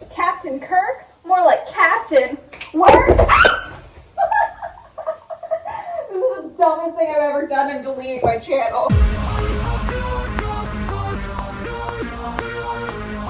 Captain Kirk? More like Captain. Word? This is the dumbest thing I've ever done. I'm deleting my channel.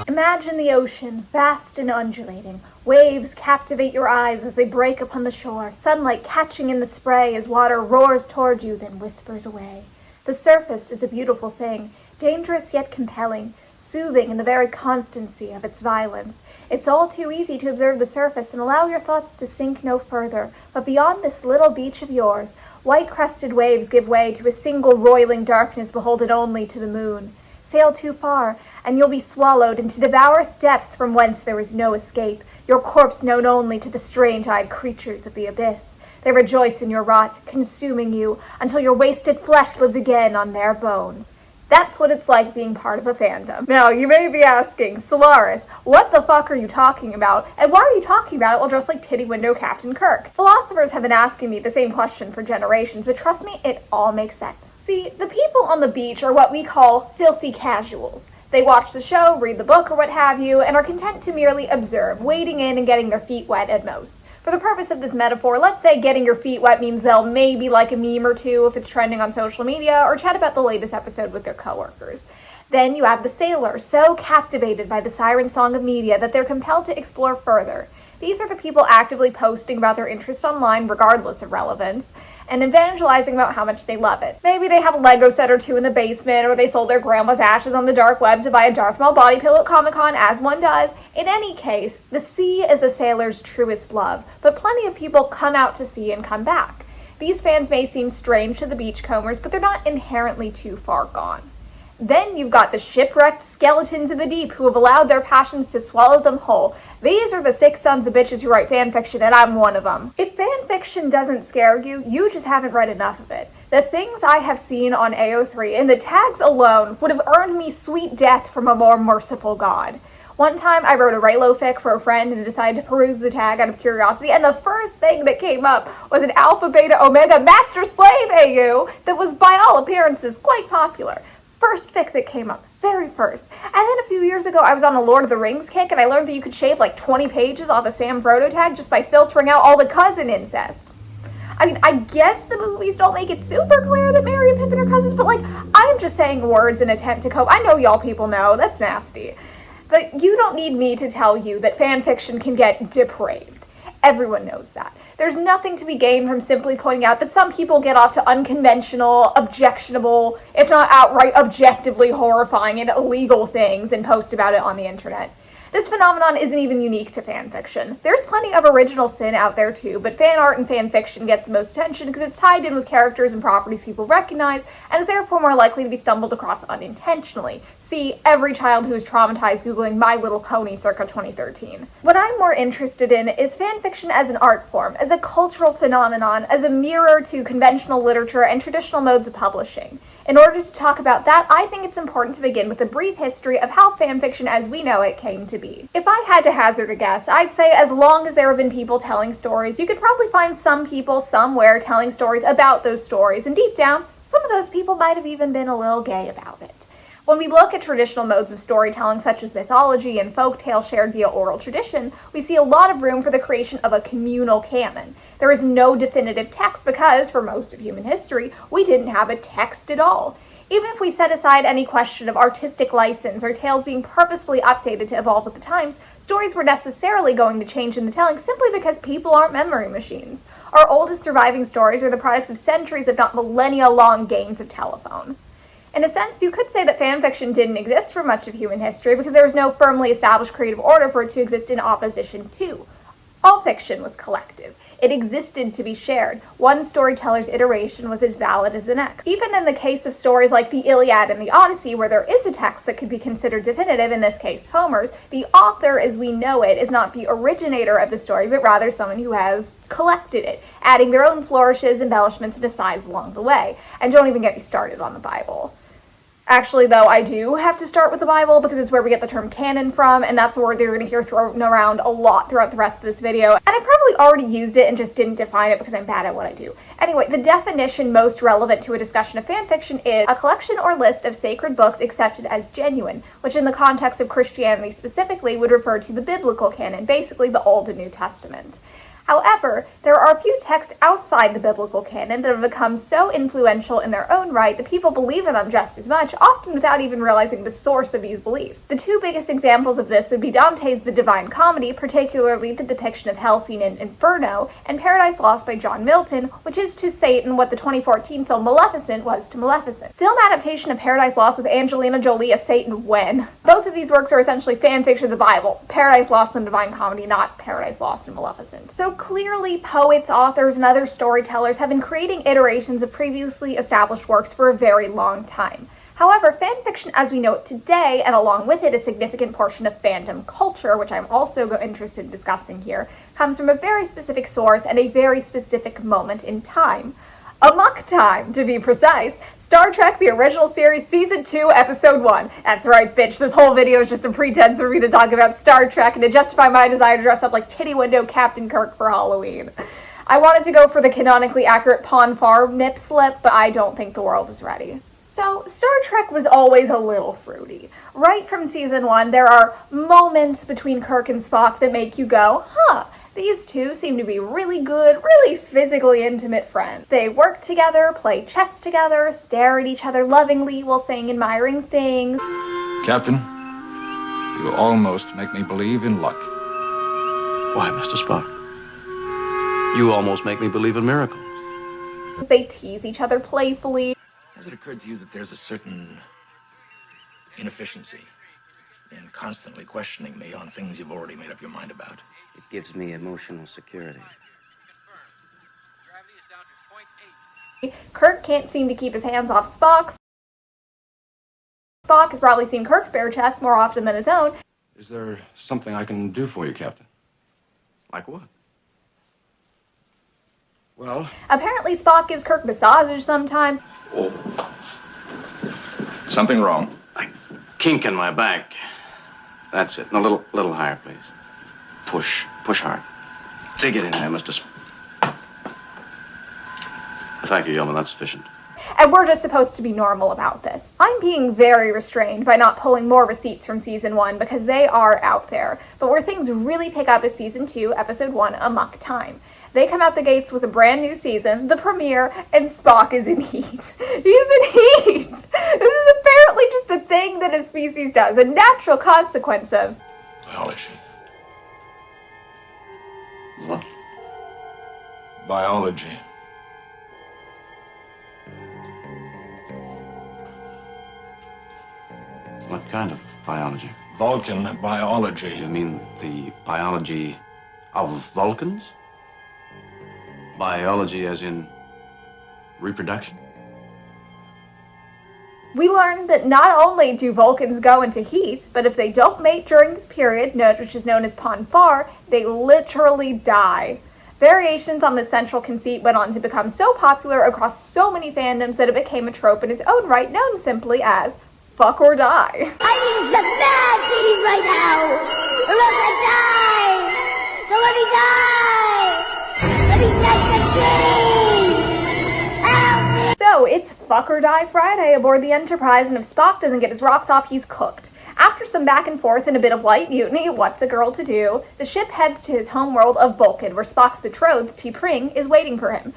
Imagine the ocean, vast and undulating. Waves captivate your eyes as they break upon the shore, sunlight catching in the spray as water roars toward you, then whispers away. The surface is a beautiful thing, dangerous yet compelling, soothing in the very constancy of its violence. It's all too easy to observe the surface and allow your thoughts to sink no further, but beyond this little beach of yours, white-crested waves give way to a single roiling darkness beholden only to the moon. Sail too far, and you'll be swallowed into devourous depths from whence there is no escape, your corpse known only to the strange-eyed creatures of the abyss. They rejoice in your rot, consuming you, until your wasted flesh lives again on their bones. That's what it's like being part of a fandom. Now, you may be asking, Solaris, what the fuck are you talking about? And why are you talking about it while dressed like Titty Window Captain Kirk? Philosophers have been asking me the same question for generations, but trust me, it all makes sense. See, the people on the beach are what we call filthy casuals. They watch the show, read the book, or what have you, and are content to merely observe, wading in and getting their feet wet at most. For the purpose of this metaphor, let's say getting your feet wet means they'll maybe like a meme or two if it's trending on social media, or chat about the latest episode with their coworkers. Then you have the sailors, so captivated by the siren song of media that they're compelled to explore further. These are the people actively posting about their interests online, regardless of relevance, and evangelizing about how much they love it. Maybe they have a Lego set or two in the basement, or they sold their grandma's ashes on the dark web to buy a Darth Maul body pillow at Comic-Con, as one does. In any case, the sea is a sailor's truest love, but plenty of people come out to sea and come back. These fans may seem strange to the beachcombers, but they're not inherently too far gone. Then you've got the shipwrecked skeletons of the deep who have allowed their passions to swallow them whole. These are the 6 sons of bitches who write fanfiction, and I'm one of them. If fanfiction doesn't scare you, you just haven't read enough of it. The things I have seen on AO3 and the tags alone would have earned me sweet death from a more merciful god. One time I wrote a Raylo fic for a friend and decided to peruse the tag out of curiosity, and the first thing that came up was an Alpha Beta Omega Master Slave AU that was by all appearances quite popular. First fic that came up, very first. And then a few years ago I was on a Lord of the Rings kick and I learned that you could shave like 20 pages off a Sam Frodo tag just by filtering out all the cousin incest. I mean, I guess the movies don't make it super clear that Merry and Pippin are cousins, but like, I'm just saying words in an attempt to cope. I know y'all people know, that's nasty. But you don't need me to tell you that fanfiction can get depraved. Everyone knows that. There's nothing to be gained from simply pointing out that some people get off to unconventional, objectionable, if not outright objectively horrifying and illegal things and post about it on the internet. This phenomenon isn't even unique to fanfiction. There's plenty of original sin out there too, but fan art and fanfiction gets the most attention because it's tied in with characters and properties people recognize and is therefore more likely to be stumbled across unintentionally. See, every child who is traumatized Googling My Little Pony circa 2013. What I'm more interested in is fanfiction as an art form, as a cultural phenomenon, as a mirror to conventional literature and traditional modes of publishing. In order to talk about that, I think it's important to begin with a brief history of how fanfiction as we know it came to be. If I had to hazard a guess, I'd say as long as there have been people telling stories, you could probably find some people somewhere telling stories about those stories, and deep down, some of those people might have even been a little gay about it. When we look at traditional modes of storytelling such as mythology and folktale shared via oral tradition, we see a lot of room for the creation of a communal canon. There is no definitive text because, for most of human history, we didn't have a text at all. Even if we set aside any question of artistic license or tales being purposefully updated to evolve with the times, stories were necessarily going to change in the telling simply because people aren't memory machines. Our oldest surviving stories are the products of centuries if not millennia-long games of telephone. In a sense, you could say that fanfiction didn't exist for much of human history because there was no firmly established creative order for it to exist in opposition to. All fiction was collective. It existed to be shared. One storyteller's iteration was as valid as the next. Even in the case of stories like the Iliad and the Odyssey, where there is a text that could be considered definitive, in this case Homer's, the author as we know it is not the originator of the story, but rather someone who has collected it, adding their own flourishes, embellishments, and asides along the way. And don't even get me started on the Bible. Actually, though, I do have to start with the Bible because it's where we get the term canon from, and that's a word you're going to hear thrown around a lot throughout the rest of this video. And I probably already used it and just didn't define it because I'm bad at what I do. Anyway, the definition most relevant to a discussion of fanfiction is a collection or list of sacred books accepted as genuine, which in the context of Christianity specifically would refer to the biblical canon, basically the Old and New Testament. However, there are a few texts outside the biblical canon that have become so influential in their own right that people believe in them just as much, often without even realizing the source of these beliefs. The two biggest examples of this would be Dante's The Divine Comedy, particularly the depiction of hell seen in Inferno, and Paradise Lost by John Milton, which is to Satan what the 2014 film Maleficent was to Maleficent. Film adaptation of Paradise Lost with Angelina Jolie as Satan when? Both of these works are essentially fanfiction of the Bible. Paradise Lost and Divine Comedy, not Paradise Lost and Maleficent. So clearly, poets, authors, and other storytellers have been creating iterations of previously established works for a very long time. However, fanfiction as we know it today, and along with it a significant portion of fandom culture, which I'm also interested in discussing here, comes from a very specific source and a very specific moment in time. Amok time, to be precise. Star Trek, the original series, Season 2, Episode 1. That's right, bitch, this whole video is just a pretense for me to talk about Star Trek and to justify my desire to dress up like Titty Window Captain Kirk for Halloween. I wanted to go for the canonically accurate Pon farr nip slip, but I don't think the world is ready. So, Star Trek was always a little fruity. Right from Season 1, there are moments between Kirk and Spock that make you go, huh, these two seem to be really good, really physically intimate friends. They work together, play chess together, stare at each other lovingly while saying admiring things. Captain, you almost make me believe in luck. Why, Mr. Spock? You almost make me believe in miracles. They tease each other playfully. Has it occurred to you that there's a certain inefficiency in constantly questioning me on things you've already made up your mind about? It gives me emotional security. Kirk can't seem to keep his hands off Spock. Spock has probably seen Kirk's bare chest more often than his own. Is there something I can do for you, Captain? Like what? Well, Apparently Spock gives Kirk massages sometimes. oh. Something wrong? A kink in my back. That's it. No, little higher, please. Push hard. Dig it in there, Mr. Thank you, Yeoman. That's sufficient. And we're just supposed to be normal about this. I'm being very restrained by not pulling more receipts from Season 1 because they are out there. But where things really pick up is Season 2, Episode 1, Amok Time. They come out the gates with a brand new season, the premiere, and Spock is in heat. He's in heat! This is apparently just a thing that a species does, a natural consequence of Biology. What? Biology. What kind of biology? Vulcan biology. You mean the biology of Vulcans? Biology as in reproduction? We learned that not only do Vulcans go into heat, but if they don't mate during this period, which is known as Pon farr, they literally die. Variations on this central conceit went on to become so popular across so many fandoms that it became a trope in its own right, known simply as fuck or die. I need some mad titties right now! Or else I die! So let me die! Let me die some titties! Help me! So, it's fuck or die Friday aboard the Enterprise, and if Spock doesn't get his rocks off, he's cooked. After some back and forth and a bit of light mutiny, what's a girl to do? The ship heads to his homeworld of Vulcan, where Spock's betrothed, T'Pring, is waiting for him.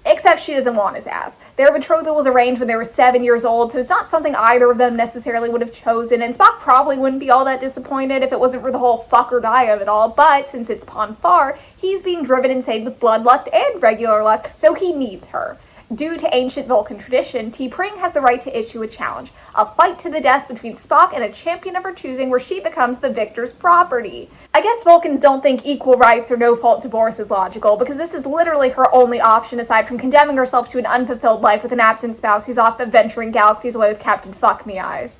Except she doesn't want his ass. Their betrothal was arranged when they were 7 years old, so it's not something either of them necessarily would have chosen, and Spock probably wouldn't be all that disappointed if it wasn't for the whole fuck or die of it all, but since it's Pon farr, he's being driven insane with bloodlust and regular lust, so he needs her. Due to ancient Vulcan tradition, T'Pring has the right to issue a challenge, a fight to the death between Spock and a champion of her choosing where she becomes the victor's property. I guess Vulcans don't think equal rights or no-fault divorce is logical, because this is literally her only option aside from condemning herself to an unfulfilled life with an absent spouse who's off adventuring galaxies away with Captain Fuck-Me-Eyes.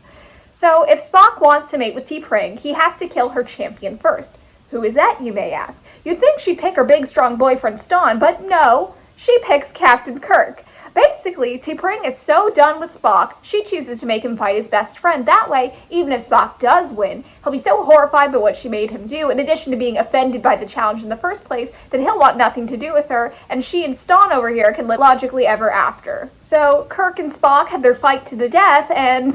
So, if Spock wants to mate with T'Pring, he has to kill her champion first. Who is that, you may ask? You'd think she'd pick her big, strong boyfriend Ston, but no. She picks Captain Kirk. Basically, T'Pring is so done with Spock, she chooses to make him fight his best friend. That way, even if Spock does win, he'll be so horrified by what she made him do, in addition to being offended by the challenge in the first place, that he'll want nothing to do with her, and she and Ston over here can live logically ever after. So, Kirk and Spock had their fight to the death, and...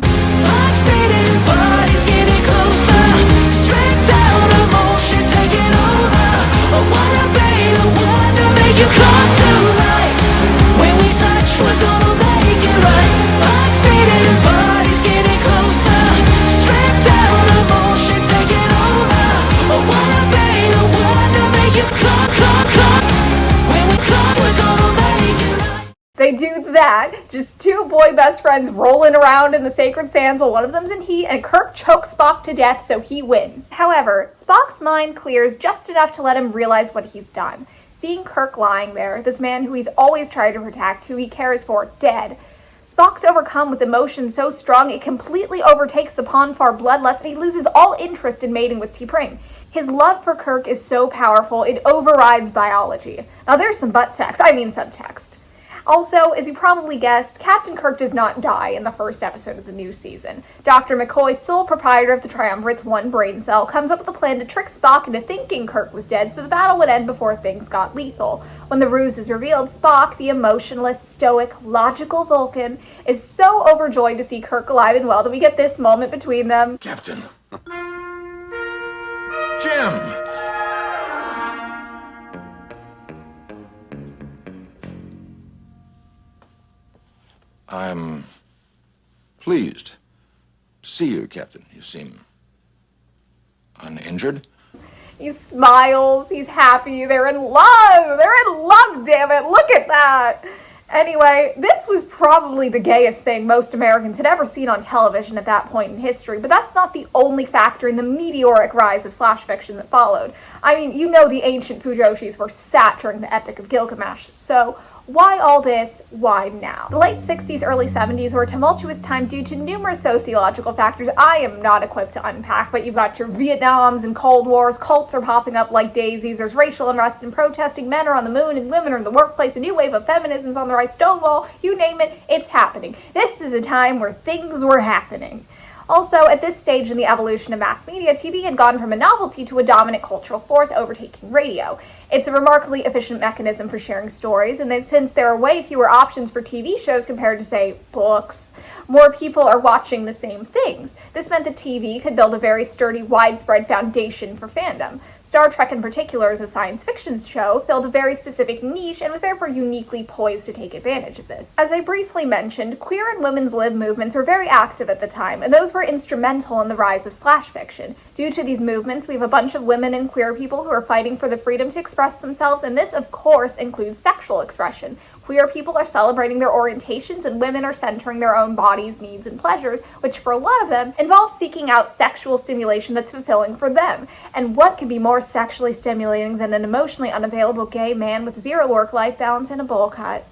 They do that, just two boy best friends rolling around in the sacred sands while one of them's in heat, and Kirk chokes Spock to death, so he wins. However, Spock's mind clears just enough to let him realize what he's done. Seeing Kirk lying there, this man who he's always tried to protect, who he cares for, dead, Spock's overcome with emotion so strong it completely overtakes the Ponfar bloodlust, and he loses all interest in mating with T'Pring. His love for Kirk is so powerful, it overrides biology. Now there's some butt sex, I mean subtext. Also, as you probably guessed, Captain Kirk does not die in the first episode of the new season. Dr. McCoy, sole proprietor of the Triumvirate's one brain cell, comes up with a plan to trick Spock into thinking Kirk was dead so the battle would end before things got lethal. When the ruse is revealed, Spock, the emotionless, stoic, logical Vulcan, is so overjoyed to see Kirk alive and well that we get this moment between them. Captain. Jim! I'm pleased to see you, Captain. You seem uninjured. He smiles, he's happy, they're in love! They're in love, damn it! Look at that! Anyway, this was probably the gayest thing most Americans had ever seen on television at that point in history, but that's not the only factor in the meteoric rise of slash fiction that followed. I mean, you know the ancient Fujoshis were sat during the Epic of Gilgamesh, so why all this? Why now? The late 60s, early 70s were a tumultuous time due to numerous sociological factors I am not equipped to unpack, but you've got your Vietnams and Cold Wars, cults are popping up like daisies, there's racial unrest and protesting, men are on the moon and women are in the workplace, a new wave of feminism's on the rise, Stonewall, you name it, it's happening. This is a time where things were happening. Also, at this stage in the evolution of mass media, TV had gone from a novelty to a dominant cultural force overtaking radio. It's a remarkably efficient mechanism for sharing stories, and since there are way fewer options for TV shows compared to, say, books, more people are watching the same things. This meant that TV could build a very sturdy, widespread foundation for fandom. Star Trek in particular, as a science fiction show, filled a very specific niche and was therefore uniquely poised to take advantage of this. As I briefly mentioned, queer and women's lib movements were very active at the time, and those were instrumental in the rise of slash fiction. Due to these movements, we have a bunch of women and queer people who are fighting for the freedom to express themselves, and this, of course, includes sexual expression. Queer people are celebrating their orientations, and women are centering their own bodies, needs, and pleasures, which for a lot of them involves seeking out sexual stimulation that's fulfilling for them. And what could be more sexually stimulating than an emotionally unavailable gay man with zero work-life balance and a bowl cut?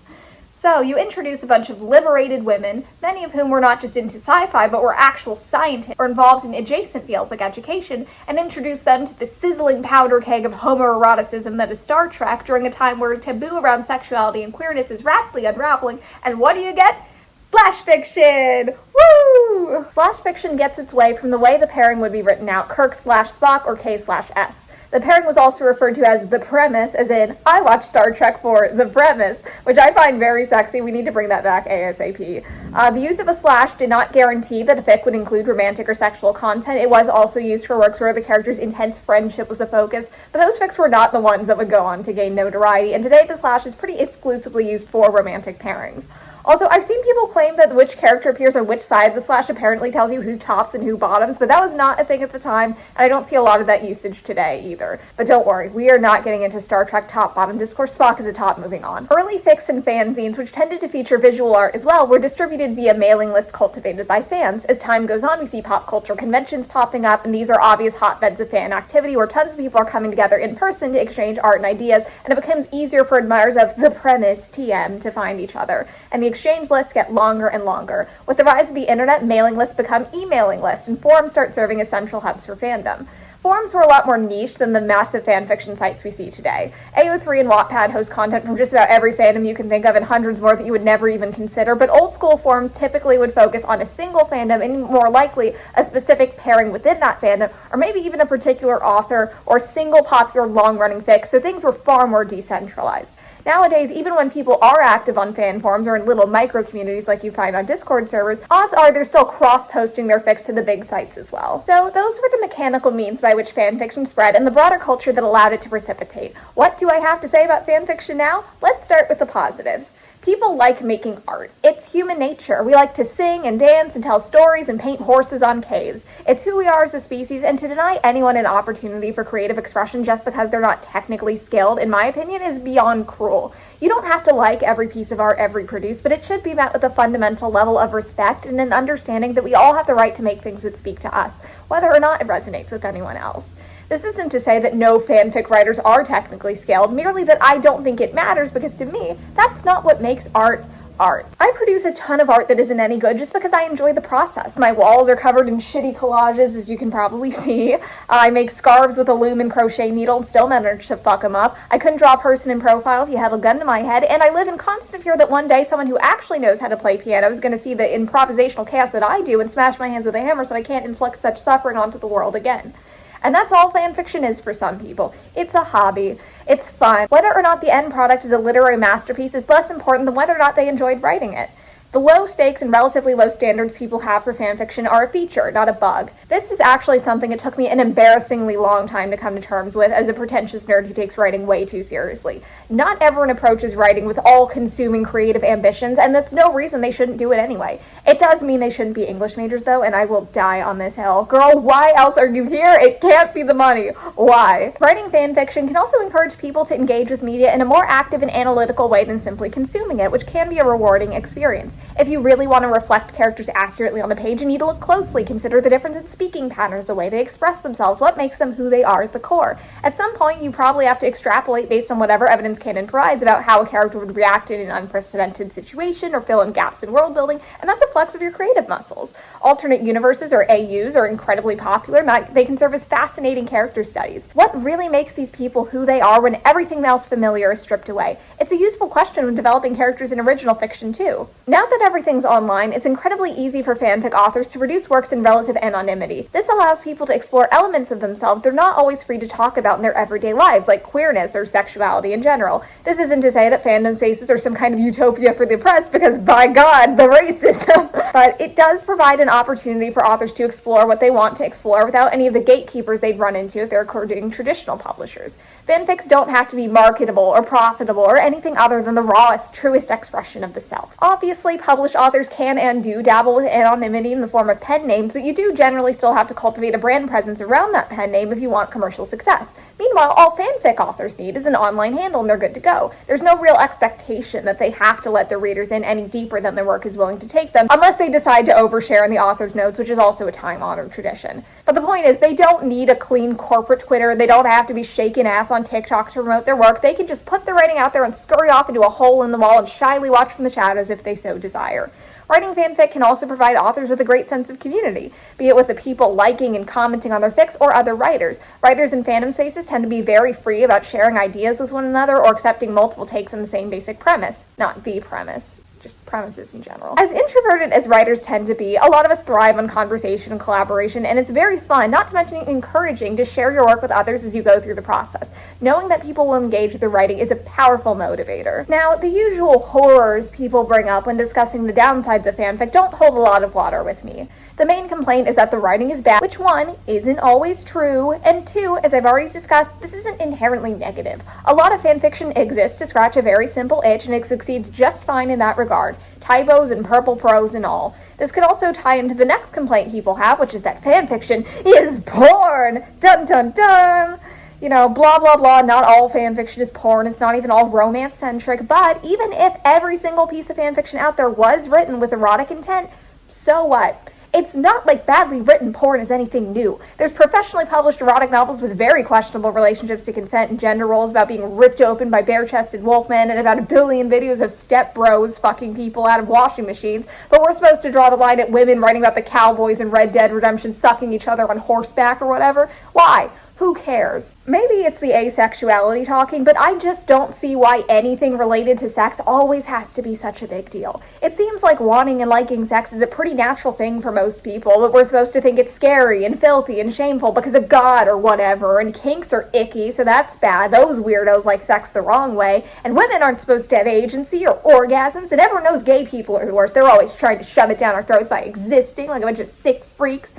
So, you introduce a bunch of liberated women, many of whom were not just into sci-fi, but were actual scientists or involved in adjacent fields like education, and introduce them to the sizzling powder keg of homoeroticism that is Star Trek during a time where taboo around sexuality and queerness is rapidly unraveling, and what do you get? Slash fiction! Woo! Slash fiction gets its way from the way the pairing would be written out, Kirk slash Spock or K slash S. The pairing was also referred to as the premise, as in, I watch Star Trek for the premise, which I find very sexy. We need to bring that back ASAP. The use of a slash did not guarantee that a fic would include romantic or sexual content. It was also used for works where the character's intense friendship was the focus, but those fics were not the ones that would go on to gain notoriety, and today the slash is pretty exclusively used for romantic pairings. Also, I've seen people claim that which character appears on which side of the slash apparently tells you who tops and who bottoms, but that was not a thing at the time, and I don't see a lot of that usage today either. But don't worry, we are not getting into Star Trek top-bottom discourse. Spock is a top, moving on. Early fics and fanzines, which tended to feature visual art as well, were distributed via mailing lists cultivated by fans. As time goes on, we see pop culture conventions popping up, and these are obvious hotbeds of fan activity where tons of people are coming together in person to exchange art and ideas, and it becomes easier for admirers of the premise, TM, to find each other. And the exchange lists get longer and longer. With the rise of the internet, mailing lists become emailing lists, and forums start serving as central hubs for fandom. Forums were a lot more niche than the massive fanfiction sites we see today. AO3 and Wattpad host content from just about every fandom you can think of and hundreds more that you would never even consider, but old school forums typically would focus on a single fandom and more likely a specific pairing within that fandom, or maybe even a particular author or single popular long-running fic, so things were far more decentralized. Nowadays, even when people are active on fan forums or in little micro-communities like you find on Discord servers, odds are they're still cross-posting their fics to the big sites as well. So those were the mechanical means by which fanfiction spread and the broader culture that allowed it to precipitate. What do I have to say about fanfiction now? Let's start with the positives. People like making art. It's human nature. We like to sing and dance and tell stories and paint horses on caves. It's who we are as a species, and to deny anyone an opportunity for creative expression just because they're not technically skilled, in my opinion, is beyond cruel. You don't have to like every piece of art ever produced, but it should be met with a fundamental level of respect and an understanding that we all have the right to make things that speak to us, whether or not it resonates with anyone else. This isn't to say that no fanfic writers are technically skilled, merely that I don't think it matters, because to me, that's not what makes art art. I produce a ton of art that isn't any good just because I enjoy the process. My walls are covered in shitty collages, as you can probably see. I make scarves with a loom and crochet needle and still manage to fuck them up. I couldn't draw a person in profile if you had a gun to my head, and I live in constant fear that one day someone who actually knows how to play piano is going to see the improvisational chaos that I do and smash my hands with a hammer so I can't inflict such suffering onto the world again. And that's all fanfiction is for some people. It's a hobby. It's fun. Whether or not the end product is a literary masterpiece is less important than whether or not they enjoyed writing it. The low stakes and relatively low standards people have for fanfiction are a feature, not a bug. This is actually something it took me an embarrassingly long time to come to terms with as a pretentious nerd who takes writing way too seriously. Not everyone approaches writing with all-consuming creative ambitions, and that's no reason they shouldn't do it anyway. It does mean they shouldn't be English majors, though, and I will die on this hill. Girl, why else are you here? It can't be the money. Why? Writing fanfiction can also encourage people to engage with media in a more active and analytical way than simply consuming it, which can be a rewarding experience. If you really want to reflect characters accurately on the page, you need to look closely, consider the difference in speaking patterns, the way they express themselves, what makes them who they are at the core. At some point, you probably have to extrapolate based on whatever evidence canon provides about how a character would react in an unprecedented situation or fill in gaps in world building, and that's a flex of your creative muscles. Alternate universes, or AUs, are incredibly popular. They can serve as fascinating character studies. What really makes these people who they are when everything else familiar is stripped away? It's a useful question when developing characters in original fiction, too. Now that everything's online, it's incredibly easy for fanfic authors to produce works in relative anonymity. This allows people to explore elements of themselves they're not always free to talk about in their everyday lives, like queerness or sexuality in general. This isn't to say that fandom spaces are some kind of utopia for the oppressed, because by God, the racism. But it does provide an opportunity for authors to explore what they want to explore without any of the gatekeepers they'd run into if they're courting traditional publishers. Fanfics don't have to be marketable or profitable or anything other than the rawest, truest expression of the self. Obviously, published authors can and do dabble with anonymity in the form of pen names, but you do generally still have to cultivate a brand presence around that pen name if you want commercial success. Meanwhile, all fanfic authors need is an online handle and they're good to go. There's no real expectation that they have to let their readers in any deeper than their work is willing to take them, unless they decide to overshare in the author's notes, which is also a time-honored tradition. But the point is, they don't need a clean corporate Twitter. They don't have to be shaking ass on TikTok to promote their work. They can just put their writing out there and scurry off into a hole in the wall and shyly watch from the shadows if they so desire. Writing fanfic can also provide authors with a great sense of community, be it with the people liking and commenting on their fics or other writers. Writers in fandom spaces tend to be very free about sharing ideas with one another or accepting multiple takes on the same basic premise. Not the premise, just premises in general. As introverted as writers tend to be, a lot of us thrive on conversation and collaboration, and it's very fun, not to mention encouraging, to share your work with others as you go through the process. Knowing that people will engage with the writing is a powerful motivator. Now, the usual horrors people bring up when discussing the downsides of fanfic don't hold a lot of water with me. The main complaint is that the writing is bad, which, one, isn't always true, and two, as I've already discussed, this isn't inherently negative. A lot of fanfiction exists to scratch a very simple itch, and it succeeds just fine in that regard. Typos and purple prose and all. This could also tie into the next complaint people have, which is that fanfiction is porn! Dun dun dun! You know, blah blah blah, not all fanfiction is porn, it's not even all romance-centric, but even if every single piece of fanfiction out there was written with erotic intent, so what? It's not like badly written porn is anything new. There's professionally published erotic novels with very questionable relationships to consent and gender roles about being ripped open by bare-chested wolfmen and about 1 billion videos of step bros fucking people out of washing machines, but we're supposed to draw the line at women writing about the cowboys in Red Dead Redemption sucking each other on horseback or whatever. Why? Who cares? Maybe it's the asexuality talking, but I just don't see why anything related to sex always has to be such a big deal. It seems like wanting and liking sex is a pretty natural thing for most people, but we're supposed to think it's scary and filthy and shameful because of God or whatever, and kinks are icky, so that's bad. Those weirdos like sex the wrong way, and women aren't supposed to have agency or orgasms, and everyone knows gay people are the worst. They're always trying to shove it down our throats by existing like a bunch of sick freaks.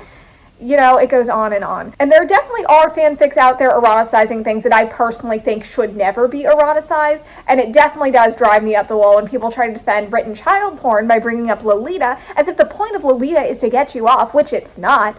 You know, it goes on. And there definitely are fanfics out there eroticizing things that I personally think should never be eroticized, and it definitely does drive me up the wall when people try to defend written child porn by bringing up Lolita, as if the point of Lolita is to get you off, which it's not.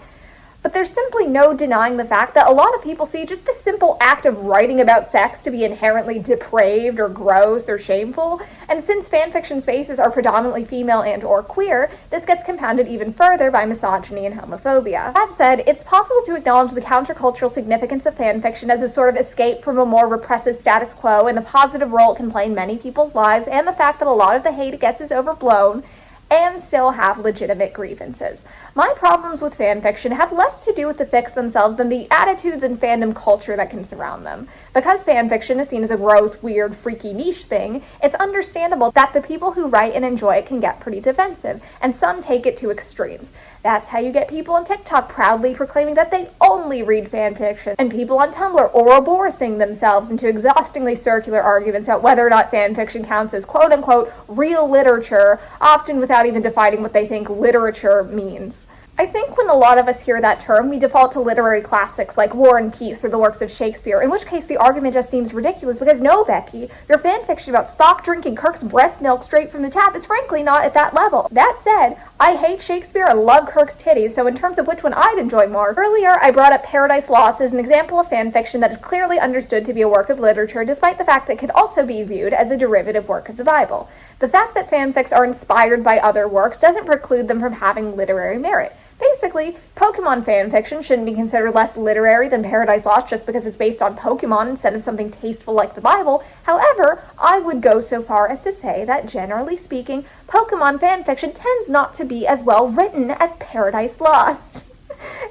But there's simply no denying the fact that a lot of people see just the simple act of writing about sex to be inherently depraved or gross or shameful, and since fanfiction spaces are predominantly female and or queer, this gets compounded even further by misogyny and homophobia. That said, it's possible to acknowledge the countercultural significance of fanfiction as a sort of escape from a more repressive status quo and the positive role it can play in many people's lives, and the fact that a lot of the hate it gets is overblown, and still have legitimate grievances. My problems with fanfiction have less to do with the fics themselves than the attitudes and fandom culture that can surround them. Because fanfiction is seen as a gross, weird, freaky niche thing, it's understandable that the people who write and enjoy it can get pretty defensive, and some take it to extremes. That's how you get people on TikTok proudly proclaiming that they only read fanfiction, and people on Tumblr Ouroboros-ing themselves into exhaustingly circular arguments about whether or not fanfiction counts as quote-unquote real literature, often without even defining what they think literature means. I think when a lot of us hear that term, we default to literary classics like War and Peace or the works of Shakespeare, in which case the argument just seems ridiculous because no, Becky, your fanfiction about Spock drinking Kirk's breast milk straight from the tap is frankly not at that level. That said, I hate Shakespeare and love Kirk's titties, so in terms of which one I'd enjoy more, earlier I brought up Paradise Lost as an example of fanfiction that is clearly understood to be a work of literature, despite the fact that it could also be viewed as a derivative work of the Bible. The fact that fanfics are inspired by other works doesn't preclude them from having literary merit. Basically, Pokemon fanfiction shouldn't be considered less literary than Paradise Lost just because it's based on Pokemon instead of something tasteful like the Bible. However, I would go so far as to say that, generally speaking, Pokemon fanfiction tends not to be as well written as Paradise Lost.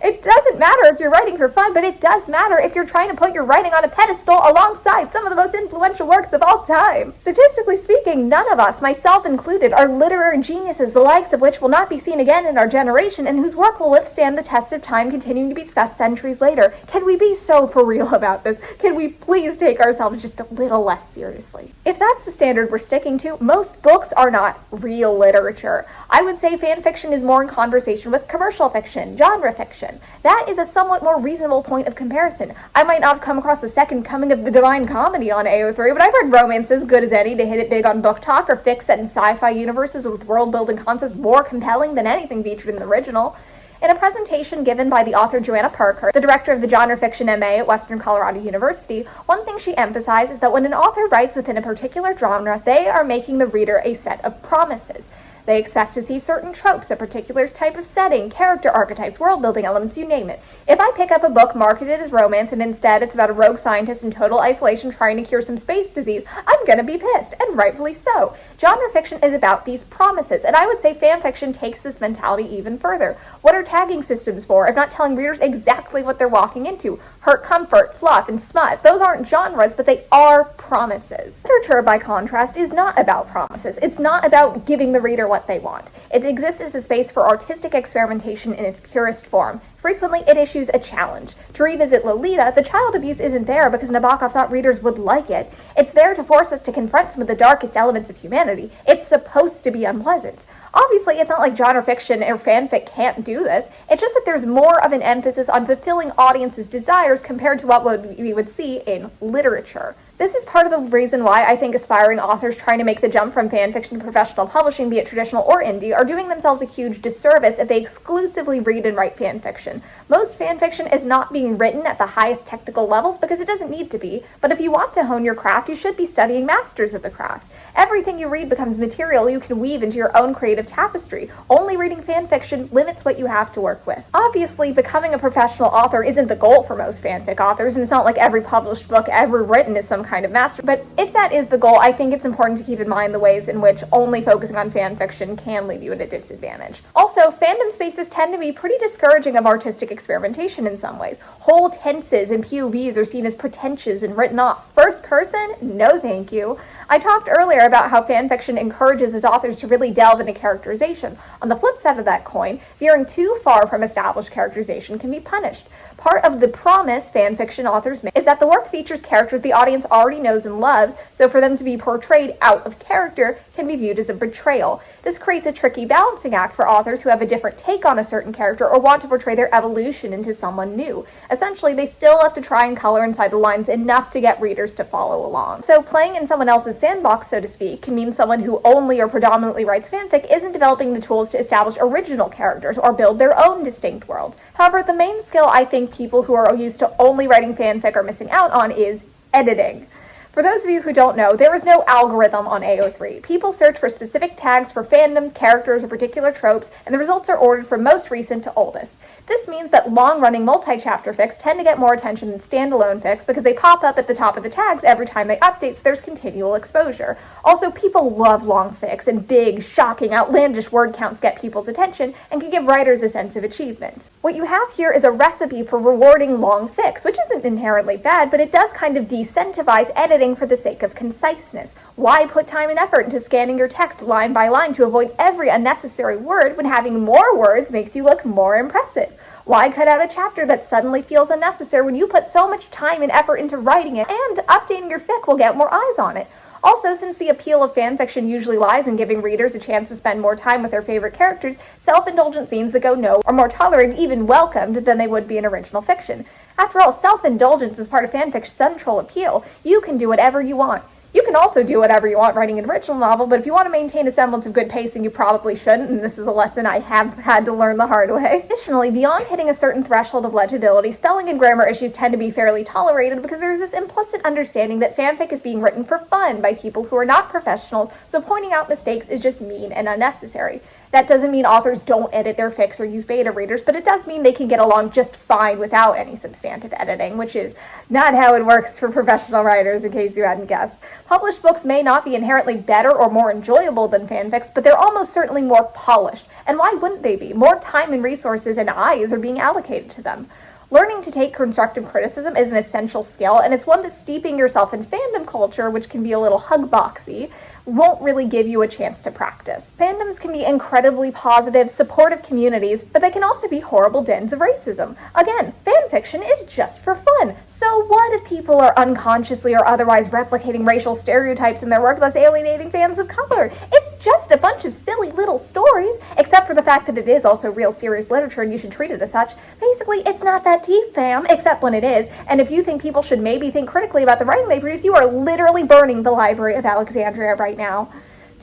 It doesn't matter if you're writing for fun, but it does matter if you're trying to put your writing on a pedestal alongside some of the most influential works of all time. Statistically speaking, none of us, myself included, are literary geniuses, the likes of which will not be seen again in our generation, and whose work will withstand the test of time continuing to be discussed centuries later. Can we be so for real about this? Can we please take ourselves just a little less seriously? If that's the standard we're sticking to, most books are not real literature. I would say fanfiction is more in conversation with commercial fiction, genre fiction. That is a somewhat more reasonable point of comparison. I might not have come across the second coming of the Divine Comedy on AO3, but I've read romances good as any to hit it big on Book Talk, or fics set in sci-fi universes with world-building concepts more compelling than anything featured in the original. In a presentation given by the author Joanna Parker, the director of the Genre Fiction MA at Western Colorado University, one thing she emphasized is that when an author writes within a particular genre, they are making the reader a set of promises. They expect to see certain tropes, a particular type of setting, character archetypes, world-building elements, you name it. If I pick up a book marketed as romance and instead it's about a rogue scientist in total isolation trying to cure some space disease, I'm gonna be pissed, and rightfully so. Genre fiction is about these promises, and I would say fanfiction takes this mentality even further. What are tagging systems for if not telling readers exactly what they're walking into? Hurt, comfort, fluff, and smut. Those aren't genres, but they are promises. Literature, by contrast, is not about promises. It's not about giving the reader what they want. It exists as a space for artistic experimentation in its purest form. Frequently, it issues a challenge. To revisit Lolita, the child abuse isn't there because Nabokov thought readers would like it. It's there to force us to confront some of the darkest elements of humanity. It's supposed to be unpleasant. Obviously, it's not like genre fiction or fanfic can't do this. It's just that there's more of an emphasis on fulfilling audiences' desires compared to what we would see in literature. This is part of the reason why I think aspiring authors trying to make the jump from fanfiction to professional publishing, be it traditional or indie, are doing themselves a huge disservice if they exclusively read and write fanfiction. Most fanfiction is not being written at the highest technical levels because it doesn't need to be, but if you want to hone your craft, you should be studying masters of the craft. Everything you read becomes material you can weave into your own creative tapestry. Only reading fanfiction limits what you have to work with. Obviously, becoming a professional author isn't the goal for most fanfic authors, and it's not like every published book ever written is some kind of master, but if that is the goal, I think it's important to keep in mind the ways in which only focusing on fanfiction can leave you at a disadvantage. Also, fandom spaces tend to be pretty discouraging of artistic experimentation in some ways. Whole tenses and POVs are seen as pretentious and written off. First person? No thank you. I talked earlier about how fanfiction encourages its authors to really delve into characterization. On the flip side of that coin, veering too far from established characterization can be punished. Part of the promise fanfiction authors make is that the work features characters the audience already knows and loves, so for them to be portrayed out of character can be viewed as a betrayal. This creates a tricky balancing act for authors who have a different take on a certain character or want to portray their evolution into someone new. Essentially, they still have to try and color inside the lines enough to get readers to follow along. So playing in someone else's sandbox, so to speak, can mean someone who only or predominantly writes fanfic isn't developing the tools to establish original characters or build their own distinct worlds. However, the main skill I think people who are used to only writing fanfic are missing out on is editing. For those of you who don't know, there is no algorithm on AO3. People search for specific tags for fandoms, characters, or particular tropes, and the results are ordered from most recent to oldest. This means that long-running multi-chapter fics tend to get more attention than standalone fics because they pop up at the top of the tags every time they update, so there's continual exposure. Also, people love long fics, and big, shocking, outlandish word counts get people's attention and can give writers a sense of achievement. What you have here is a recipe for rewarding long fics, which isn't inherently bad, but it does kind of decentivize editing for the sake of conciseness. Why put time and effort into scanning your text line by line to avoid every unnecessary word when having more words makes you look more impressive? Why cut out a chapter that suddenly feels unnecessary when you put so much time and effort into writing it, and updating your fic will get more eyes on it? Also, since the appeal of fanfiction usually lies in giving readers a chance to spend more time with their favorite characters, self-indulgent scenes that go no are more tolerated, even welcomed, than they would be in original fiction. After all, self-indulgence is part of fanfic's central appeal. You can do whatever you want. You can also do whatever you want writing an original novel, but if you want to maintain a semblance of good pacing, you probably shouldn't, and this is a lesson I have had to learn the hard way. Additionally, beyond hitting a certain threshold of legibility, spelling and grammar issues tend to be fairly tolerated because there's this implicit understanding that fanfic is being written for fun by people who are not professionals, so pointing out mistakes is just mean and unnecessary. That doesn't mean authors don't edit their fics or use beta readers, but it does mean they can get along just fine without any substantive editing, which is not how it works for professional writers, in case you hadn't guessed. Published books may not be inherently better or more enjoyable than fanfics, but they're almost certainly more polished. And why wouldn't they be? More time and resources and eyes are being allocated to them. Learning to take constructive criticism is an essential skill, and it's one that steeping yourself in fandom culture, which can be a little hugboxy, won't really give you a chance to practice. Fandoms can be incredibly positive, supportive communities, but they can also be horrible dens of racism. Again, fanfiction is just for fun. So what if people are unconsciously or otherwise replicating racial stereotypes in their work, thus alienating fans of color? It's just a bunch of silly little stories, except for the fact that it is also real serious literature and you should treat it as such. Basically, it's not that deep, fam, except when it is. And if you think people should maybe think critically about the writing they produce, you are literally burning the Library of Alexandria right now.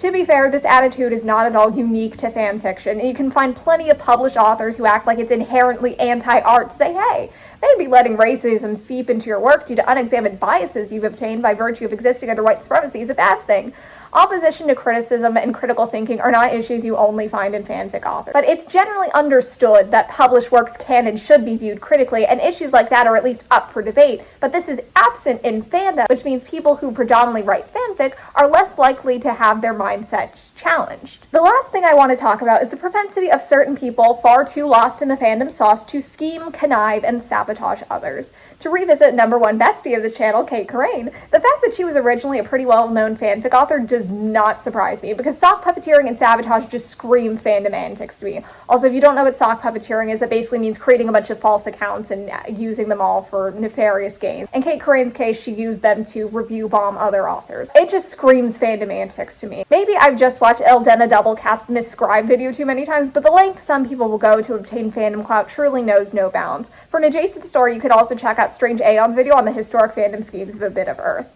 To be fair, this attitude is not at all unique to fanfiction, and you can find plenty of published authors who act like it's inherently anti-art to say, hey, maybe letting racism seep into your work due to unexamined biases you've obtained by virtue of existing under white supremacy is a bad thing. Opposition to criticism and critical thinking are not issues you only find in fanfic authors. But it's generally understood that published works can and should be viewed critically, and issues like that are at least up for debate. But this is absent in fandom, which means people who predominantly write fanfic are less likely to have their mindsets challenged. The last thing I want to talk about is the propensity of certain people far too lost in the fandom sauce to scheme, connive, and sabotage others. To revisit number one bestie of the channel, Kate Corain, the fact that she was originally a pretty well-known fanfic author does not surprise me, because sock puppeteering and sabotage just scream fandom antics to me. Also, if you don't know what sock puppeteering is, it basically means creating a bunch of false accounts and using them all for nefarious gain. In Kate Corain's case, she used them to review bomb other authors. It just screams fandom antics to me. Maybe I've just watched Eldena Doublecast Miscribe video too many times, but the length some people will go to obtain fandom clout truly knows no bounds. For an adjacent story, you could also check out Strange Aeon's video on the historic fandom schemes of A Bit of Earth.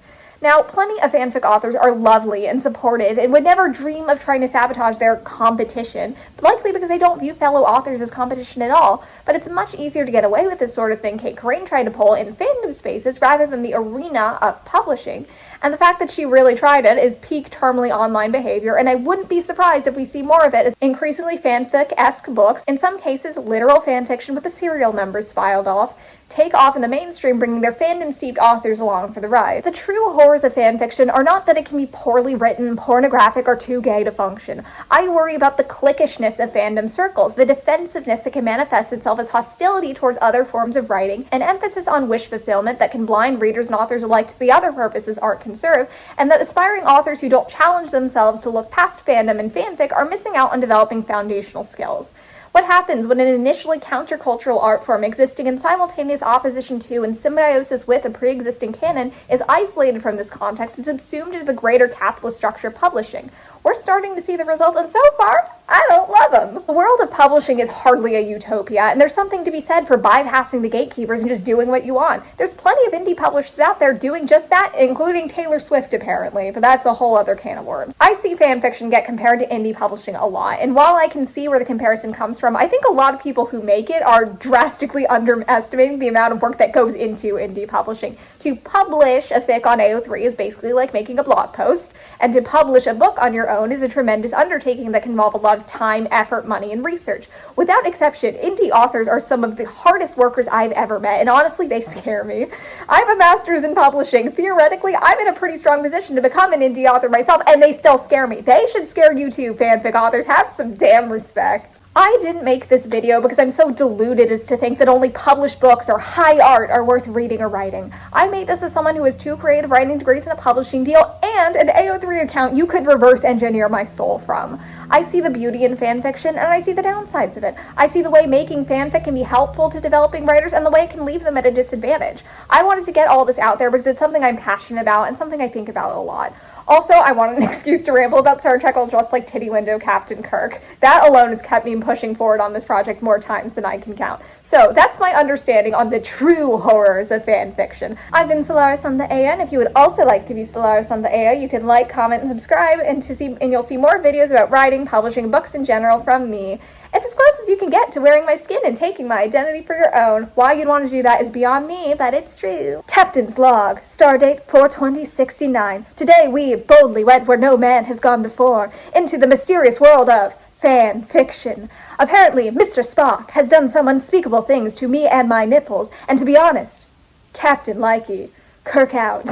Now, plenty of fanfic authors are lovely and supportive and would never dream of trying to sabotage their competition, likely because they don't view fellow authors as competition at all. But it's much easier to get away with this sort of thing Kate Crane tried to pull in fandom spaces rather than the arena of publishing. And the fact that she really tried it is peak terminally online behavior, and I wouldn't be surprised if we see more of it as increasingly fanfic-esque books, in some cases literal fanfiction with the serial numbers filed off, take off in the mainstream, bringing their fandom-steeped authors along for the ride. The true horrors of fanfiction are not that it can be poorly written, pornographic, or too gay to function. I worry about the cliquishness of fandom circles, the defensiveness that can manifest itself as hostility towards other forms of writing, an emphasis on wish fulfillment that can blind readers and authors alike to the other purposes art can serve, and that aspiring authors who don't challenge themselves to look past fandom and fanfic are missing out on developing foundational skills. What happens when an initially countercultural art form existing in simultaneous opposition to and symbiosis with a pre-existing canon is isolated from this context and subsumed into the greater capitalist structure of publishing? We're starting to see the results, and so far, I don't love them. The world of publishing is hardly a utopia, and there's something to be said for bypassing the gatekeepers and just doing what you want. There's plenty of indie publishers out there doing just that, including Taylor Swift apparently, but that's a whole other can of worms. I see fanfiction get compared to indie publishing a lot, and while I can see where the comparison comes from, I think a lot of people who make it are drastically underestimating the amount of work that goes into indie publishing. To publish a fic on AO3 is basically like making a blog post, and to publish a book on your own is a tremendous undertaking that can involve a lot of time, effort, money, and research. Without exception, indie authors are some of the hardest workers I've ever met, and honestly, they scare me. I have a master's in publishing. Theoretically, I'm in a pretty strong position to become an indie author myself, and they still scare me. They should scare you too, fanfic authors. Have some damn respect. I didn't make this video because I'm so deluded as to think that only published books or high art are worth reading or writing. I made this as someone who has 2 creative writing degrees and a publishing deal and an AO3 account you could reverse engineer my soul from. I see the beauty in fanfiction and I see the downsides of it. I see the way making fanfic can be helpful to developing writers and the way it can leave them at a disadvantage. I wanted to get all this out there because it's something I'm passionate about and something I think about a lot. Also, I wanted an excuse to ramble about Star Trek just like Titty Window Captain Kirk. That alone has kept me pushing forward on this project more times than I can count. So, that's my understanding on the true horrors of fanfiction. I've been Solaris on the Aya, and if you would also like to be Solaris on the Aya, you can like, comment, and subscribe, and you'll see more videos about writing, publishing, books in general from me. It's as close as you can get to wearing my skin and taking my identity for your own. Why you'd want to do that is beyond me, but it's true. Captain's Log, Stardate 42069. Today we boldly went where no man has gone before, into the mysterious world of fan fiction. Apparently, Mr. Spock has done some unspeakable things to me and my nipples, and to be honest, Captain Likey, Kirk out.